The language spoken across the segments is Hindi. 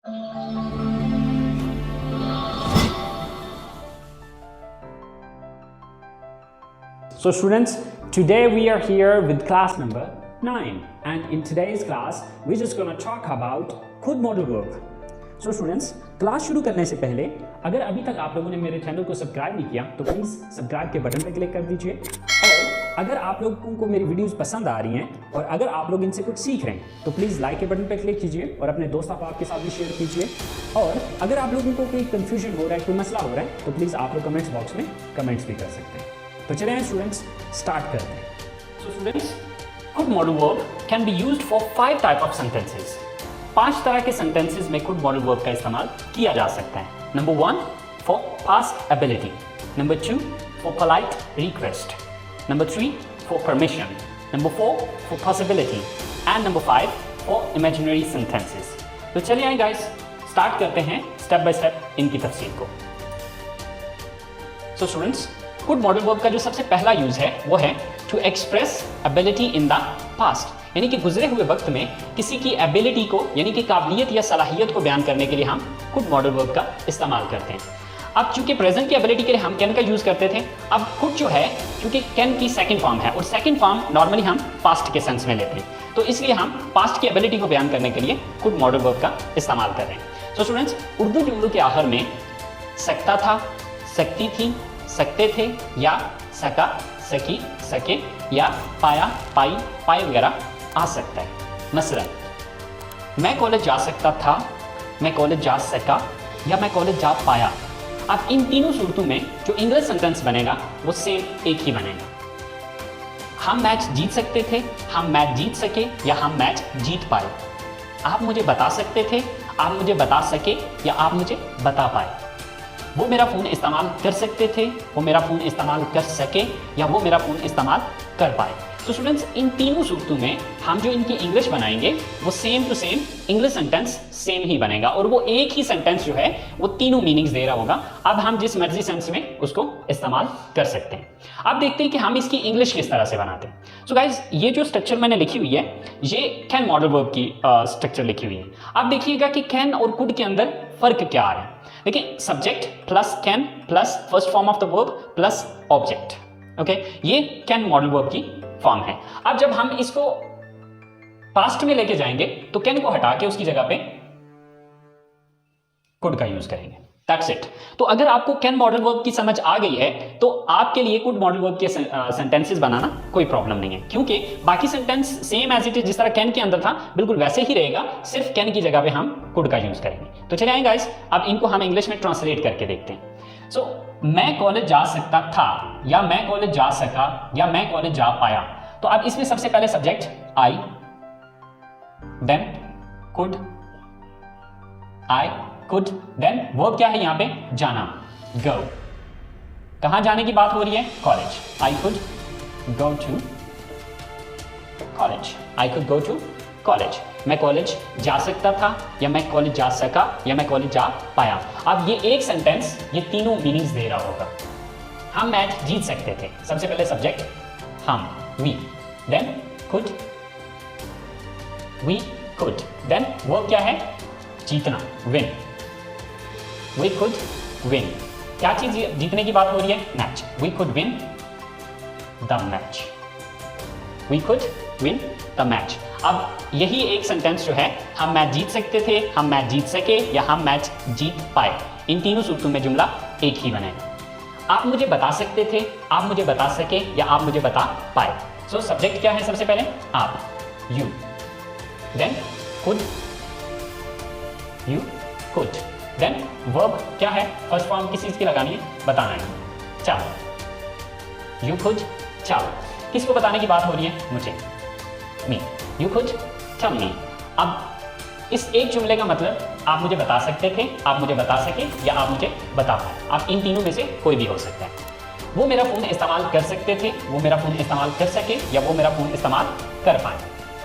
So students, today we are here with class number 9 and in today's class we're just gonna talk about खुद modal verb. So students, class शुरू करने से पहले अगर अभी तक आप लोगों ने मेरे चैनल को सब्सक्राइब नहीं किया तो प्लीज़ सब्सक्राइब के बटन पर क्लिक कर दीजिए। और अगर आप लोगों को मेरी वीडियोस पसंद आ रही हैं और अगर आप लोग इनसे कुछ सीख रहे हैं तो प्लीज़ लाइक के बटन पर क्लिक कीजिए और अपने दोस्त अहबाब के साथ भी शेयर कीजिए। और अगर आप लोगों को कोई कन्फ्यूजन हो रहा है, कोई मसला हो रहा है तो प्लीज़ आप लोग कमेंट्स बॉक्स में कमेंट्स भी कर सकते हैं। तो चलिए स्टूडेंट्स स्टार्ट करते हैं। सो स्टूडेंट्स, खुद modal verb can be used for 5 type of sentences. 5 तरह के सेंटेंसेस में खुद मॉडल वर्ब का इस्तेमाल किया जा सकता है। Number 1 for past ability, number 2 for polite request, number 3 for permission, number 4 for possibility and number 5 for imaginary sentences. तो चलिए आइए गाइस स्टार्ट करते हैं स्टेप बाय स्टेप इनकी तफसील को। So students, could modal verb का जो सबसे पहला यूज है वो है to express ability in the past, यानी कि गुजरे हुए वक्त में किसी की एबिलिटी को यानी कि काबिलियत या सलाहियत को बयान करने के लिए हम कुड मॉडल वर्ब का इस्तेमाल करते हैं। अब चूंकि प्रेजेंट की एबिलिटी के लिए हम कैन का यूज करते थे, अब कुड जो है क्योंकि कैन की सेकंड फॉर्म है और सेकंड फॉर्म नॉर्मली हम पास्ट के सेंस में लेते हैं, तो इसलिए हम पास्ट की एबिलिटी को बयान करने के लिए कुड मॉडल वर्ब का इस्तेमाल कर रहे हैं। तो स्टूडेंट्स, उर्दू जुमलों के आखिर में सकता था, सकती थी, सकते थे या सका, सकी, सके या पाया, पाई, पाए वगैरह आ सकता है। मसलन मैं कॉलेज जा सकता था, मैं कॉलेज जा सका या मैं कॉलेज जा पाया। अब इन तीनों सूरतों में जो इंग्लिश सेंटेंस बनेगा वो सेम एक ही बनेगा। हम मैच जीत सकते थे, हम मैच जीत सके या हम मैच जीत पाए। आप मुझे बता सकते थे, आप मुझे बता सके या आप मुझे बता पाए। वो मेरा फ़ोन इस्तेमाल कर सकते थे, वो मेरा फ़ोन इस्तेमाल कर सके या वो मेरा फ़ोन इस्तेमाल कर पाए। तो स्टूडेंट्स, इन तीनों सूरतों में हम जो इनकी इंग्लिश बनाएंगे वो same to same English sentence same ही बनेगा और वो एक ही सेंटेंस जो है वो तीनों मीनिंग्स दे रहा होगा। अब हम जिस मर्जी सेंस में उसको इस्तेमाल कर सकते हैं। अब देखते हैं कि हम इसकी इंग्लिश किस तरह से बनाते हैं। सो गाइज, ये जो स्ट्रक्चर मैंने लिखी हुई है ये कैन मॉडल वर्ब की स्ट्रक्चर लिखी हुई है। अब देखिएगा कि कैन और कुड के अंदर फर्क क्या आ रहा है। देखिए, subject plus can plus first form of the verb plus object, okay, ये कैन मॉडल वर्ब की फॉर्म है। अब जब हम इसको पास्ट में लेके जाएंगे तो कैन को हटा के उसकी जगह पे कुड का यूज करेंगे। That's it. तो अगर आपको कैन मॉडल वर्ब की समझ आ गई है तो आपके लिए कुड मॉडल वर्ब के सेंटेंसेस बनाना कोई प्रॉब्लम नहीं है, क्योंकि बाकी sentence same as it is जिस तरह कैन के अंदर था बिल्कुल वैसे ही रहेगा, सिर्फ कैन की जगह पे हम कुड का यूज करेंगे। तो चलिए गाइस, अब इनको हम इंग्लिश में ट्रांसलेट करके देखते हैं। सो मैं कॉलेज जा सकता था या मैं कॉलेज जा सका या मैं कॉलेज जा पाया। तो अब इसमें सबसे पहले subject I, then could, I could, then verb क्या है यहां पे, जाना, गो। कहां जाने की बात हो रही है, college. I could go to college, I could go to college. मैं कॉलेज जा सकता था या मैं कॉलेज जा सका या मैं कॉलेज जा पाया। अब ये एक सेंटेंस ये तीनों मीनिंग्स दे रहा होगा। हम मैच जीत सकते थे, सबसे पहले सब्जेक्ट हम, we, then could, we could, then verb क्या है, जीतना, विन, वी कुड विन। क्या चीज जीतने की बात हो रही है, match. We could win the match, we could win the match. अब यही एक सेंटेंस जो है, हम मैच जीत सकते थे, हम मैच जीत सके या हम मैच जीत पाए, इन तीनों सूरतों में जुमला एक ही बनेगा। आप मुझे बता सकते थे, आप मुझे बता सके या आप मुझे बता पाए। सो सब्जेक्ट क्या है सबसे पहले, आप, you, then could, you could, then verb क्या है, फर्स्ट फॉर्म किस चीज की लगानी है, बताना है, चाहो, यू कुड चाहो। किसको बताने की बात हो रही है, मुझे, मी, यू कुड टेल मी। अब इस एक जुमले का मतलब आप मुझे बता सकते थे, आप मुझे बता सके या आप मुझे बता पाए। आप इन तीनों में से कोई भी हो सकता है। वो मेरा फोन इस्तेमाल कर सकते थे, वो मेरा फोन इस्तेमाल कर सके या वो मेरा फोन इस्तेमाल कर पाए।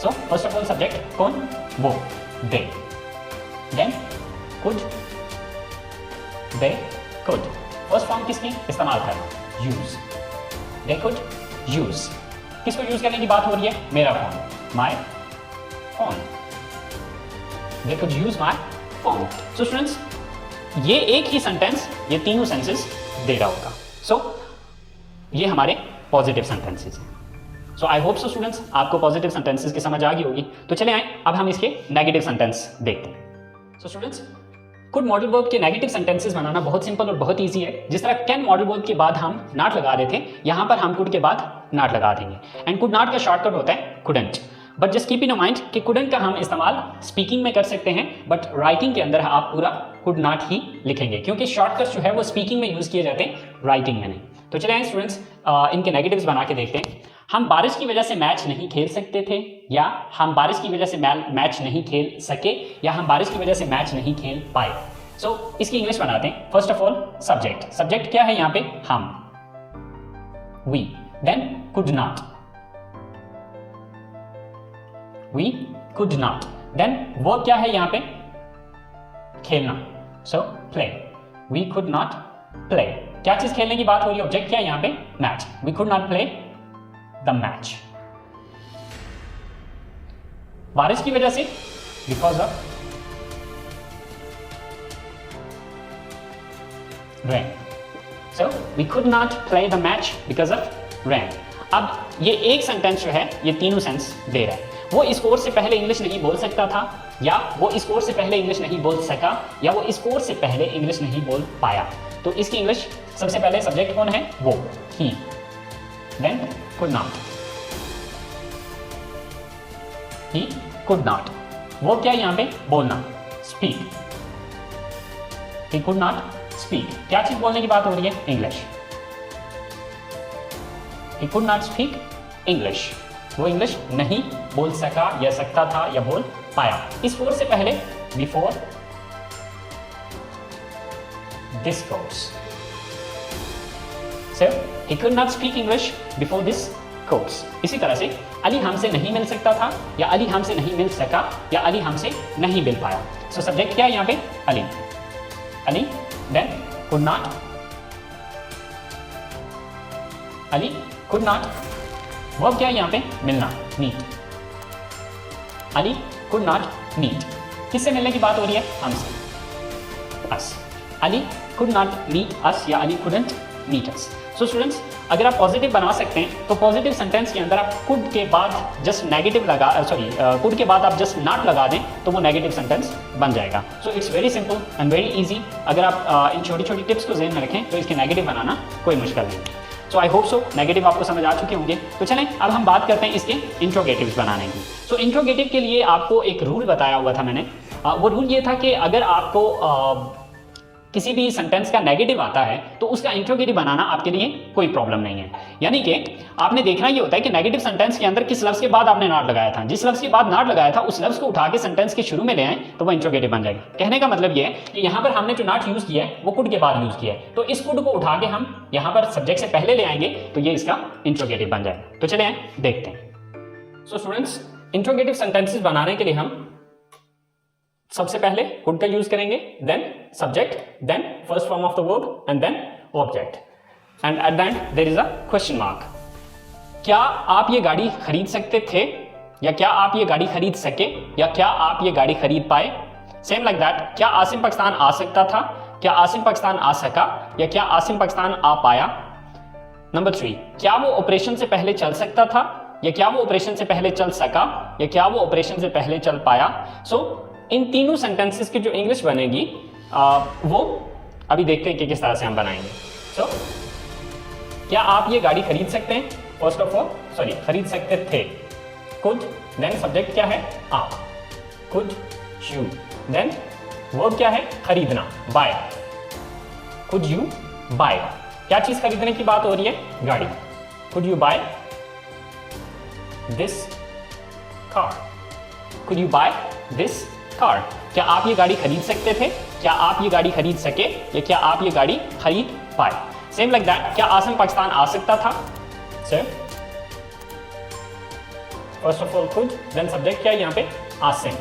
So first of all subject कौन, वो, they, then could, they could, first form किसकी, इस्तेमाल करना, यूज, दे कुड यूज। किसको यूज करने की बात हो रही है, मेरा phone, my phone, they could use my form. So students, ये एक ही सेंटेंस ये तीनों सेंसेस दे रहा होगा। सो ये हमारे पॉजिटिव सेंटेंसेस हैं। So I hope so students, आपको पॉजिटिव सेंटेंसेस की समझ आ गई होगी। तो चले आए अब हम इसके नेगेटिव सेंटेंस देखते हैं। सो स्टूडेंट्स, कुड मॉडल वर्ब के नेगेटिव सेंटेंसेस बनाना बहुत सिंपल और बहुत इजी है। जिस तरह कैन मॉडल वर्ब के बाद हम नॉट लगा रहे थे, यहां पर हम कुड के बाद नॉट लगा देंगे। एंड कुड नॉट का शॉर्टकट होता है couldn't. But just keep in mind कि कुडंट का हम इस्तेमाल स्पीकिंग में कर सकते हैं, बट राइटिंग के अंदर आप पूरा कुड नॉट ही लिखेंगे, क्योंकि शॉर्टकट जो है वो स्पीकिंग में यूज किए जाते हैं, राइटिंग में नहीं। तो चलिए आए स्टूडेंट्स, इनके नेगेटिव्स बना के देखते हैं। हम बारिश की वजह से मैच नहीं खेल सकते थे, या हम बारिश की वजह से मैच नहीं खेल सके, या हम बारिश की वजह से मैच नहीं खेल पाए। सो इसकी इंग्लिश बनाते हैं। First of all subject. Subject क्या है यहाँ पे? हम, we. Then could not, we could not. Then verb क्या है यहाँ पे? खेलना। So play, we could not play. क्या चीज खेलने की बात हो रही है? ऑब्जेक्ट क्या है यहाँ पे? Match. We could not play the match. बारिश की वजह से, because of rain. So we could not play the match because of rain. अब ये एक सेंटेंस जो है ये तीनों सेंस दे रहा है। वो इस कोर्स से पहले इंग्लिश नहीं बोल सकता था, या वो इस कोर्स से पहले इंग्लिश नहीं बोल सका, या वो इस कोर्स से पहले इंग्लिश नहीं बोल पाया। तो इसकी इंग्लिश सबसे पहले सब्जेक्ट कौन है? वो, ही। Then could not, he could not। वो क्या है यहाँ पे? बोलना, speak। he could not speak. क्या चीज बोलने की बात हो रही है? English. He could not speak English। वो इंग्लिश नहीं बोल सका, या सकता था, या बोल पाया। इस कोर्स से पहले, before this course. So he could not speak English before this course। इसी तरह से अली हमसे नहीं मिल सकता था, या अली हमसे नहीं मिल सका, या अली हमसे नहीं मिल पाया। सो सब्जेक्ट क्या है यहाँ पे? Ali. Ali. Then could not, Ali could not। Verb क्या है यहाँ पे? मिलना, meet। Ali could not meet। किससे मिलने की बात हो रही है? हमसे, us। Ali could not meet us, या Ali couldn't meet us। So students, अगर आप पॉजिटिव बना सकते हैं तो पॉजिटिव सेंटेंस के अंदर आप कुड के बाद जस्ट नेगेटिव लगा, कुड के बाद आप जस्ट नॉट लगा दें तो वो नेगेटिव सेंटेंस बन जाएगा। So it's very simple and very easy. अगर आप इन छोटी छोटी टिप्स को ज़हन में रखें तो इसके नेगेटिव बनाना कोई मुश्किल नहीं। सो आई होप सो नेगेटिव आपको समझ आ चुके होंगे। तो चलें अब हम बात करते हैं इसके इंट्रोगेटिव्स बनाने की। सो इंट्रोगेटिव के लिए आपको एक रूल बताया हुआ था मैंने। वो रूल ये था कि अगर आपको किसी भी सेंटेंस का नेगेटिव आता है तो उसका इंट्रोगेटिव बनाना आपके लिए कोई प्रॉब्लम नहीं है। यानी कि आपने देखना ये होता है कि नेगेटिव सेंटेंस के अंदर किस लफ्ज़ के बाद आपने नॉट लगाया था। जिस लफ्ज़ के बाद नॉट लगाया था उस लफ्ज़ को उठा के सेंटेंस के शुरू में ले आए तो वो इंट्रोगेटिव बन जाएगा। कहने का मतलब ये है कि यहाँ पर हमने जो नॉट यूज़ किया है वो कुड के बाद यूज़ किया है, तो इस कुड को उठा के हम यहाँ पर सब्जेक्ट से पहले ले आएंगे तो ये इसका इंट्रोगेटिव बन जाएगा। तो चले देखते हैं। सो स्टूडेंट्स, इंट्रोगेटिव सेंटेंसेस बनाने के लिए हम सबसे पहले कुड का यूज करेंगे, then subject, then first form of the verb, and then object, and at the end there is a question mark. क्या आप ये गाड़ी खरीद सकते थे, या क्या आप ये गाड़ी खरीद सके, या क्या आप ये गाड़ी खरीद पाए? सेम लाइक दैट, क्या आसिम पाकिस्तान आ सकता था, क्या आसिम पाकिस्तान आ सका, या क्या आसिम पाकिस्तान आ पाया? नंबर 3, क्या वो ऑपरेशन से पहले चल सकता था, या क्या वो ऑपरेशन से पहले चल सका, या क्या वो ऑपरेशन से पहले चल पाया? सो इन तीनों सेंटेंसेस की जो इंग्लिश बनेगी वो अभी देखते हैं कि किस तरह से हम बनाएंगे। सो क्या आप ये गाड़ी खरीद सकते हैं? फर्स्ट ऑफ ऑल खरीद सकते थे, कुड। देन सब्जेक्ट क्या है? आप, कुड यू। देन वर्ब क्या है? खरीदना, बाय, कुड यू बाय। क्या चीज खरीदने की बात हो रही है? गाड़ी। Could you buy this car, could you buy this car. क्या आप ये गाड़ी खरीद सकते थे, क्या आप ये गाड़ी खरीद सके, या क्या आप ये गाड़ी खरीद पाए? सेम लाइक दैट, क्या आसिम पाकिस्तान आ सकता था? Sir first of all could, then subject क्या है यहाँ पे? आसिम,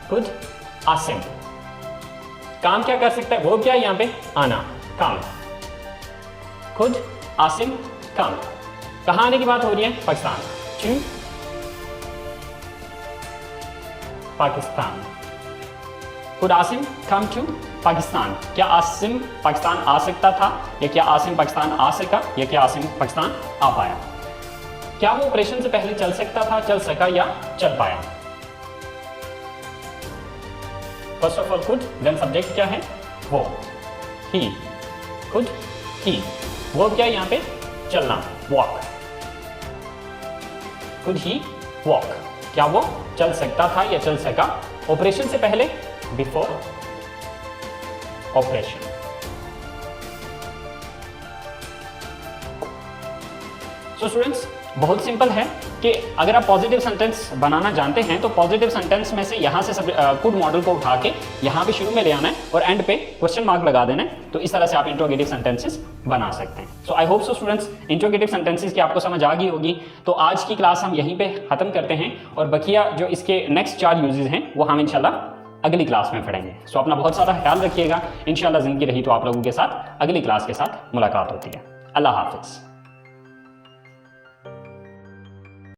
कुड आसिम। काम क्या कर सकता है? वो क्या है यहाँ पे? आना, काम। Could Asim come. कहाँ आने की बात हो रही है? Pakistan, to Pakistan. Could Asim come to Pakistan, क्या आसिम पाकिस्तान आ सकता था, या क्या आसिम पाकिस्तान आ सका, या क्या आसिम पाकिस्तान आ पाया। क्या वो ऑपरेशन से पहले चल सकता था, चल सका या चल पाया। First of all could, then subject क्या है, वो, ही, कुड ही, वो क्या है यहाँ पे, चलना, वॉक। कुड ही वॉक, क्या वो चल सकता था या चल सका ऑपरेशन से पहले, बिफोर ऑपरेशन। सो स्टूडेंट्स, बहुत सिंपल है कि अगर आप पॉजिटिव सेंटेंस बनाना जानते हैं तो पॉजिटिव सेंटेंस में से यहाँ से कुड मॉडल को उठा के यहाँ पे शुरू में ले आना है और एंड पे क्वेश्चन मार्क लगा देना है। तो इस तरह से आप इंट्रोगेटिव सेंटेंसेस बना सकते हैं। So I hope so students, interrogative sentences की आपको समझ आ गई होगी। तो आज की क्लास हम यहीं पे खत्म करते हैं और बकिया जो इसके नेक्स्ट 4 यूजेस हैं वो हम इंशाल्लाह अगली क्लास में पढ़ेंगे। सो अपना बहुत सारा ख्याल रखिएगा। इंशाल्लाह जिंदगी रही तो आप लोगों के साथ अगली क्लास के साथ मुलाकात होती है। अल्लाह हाफिज़।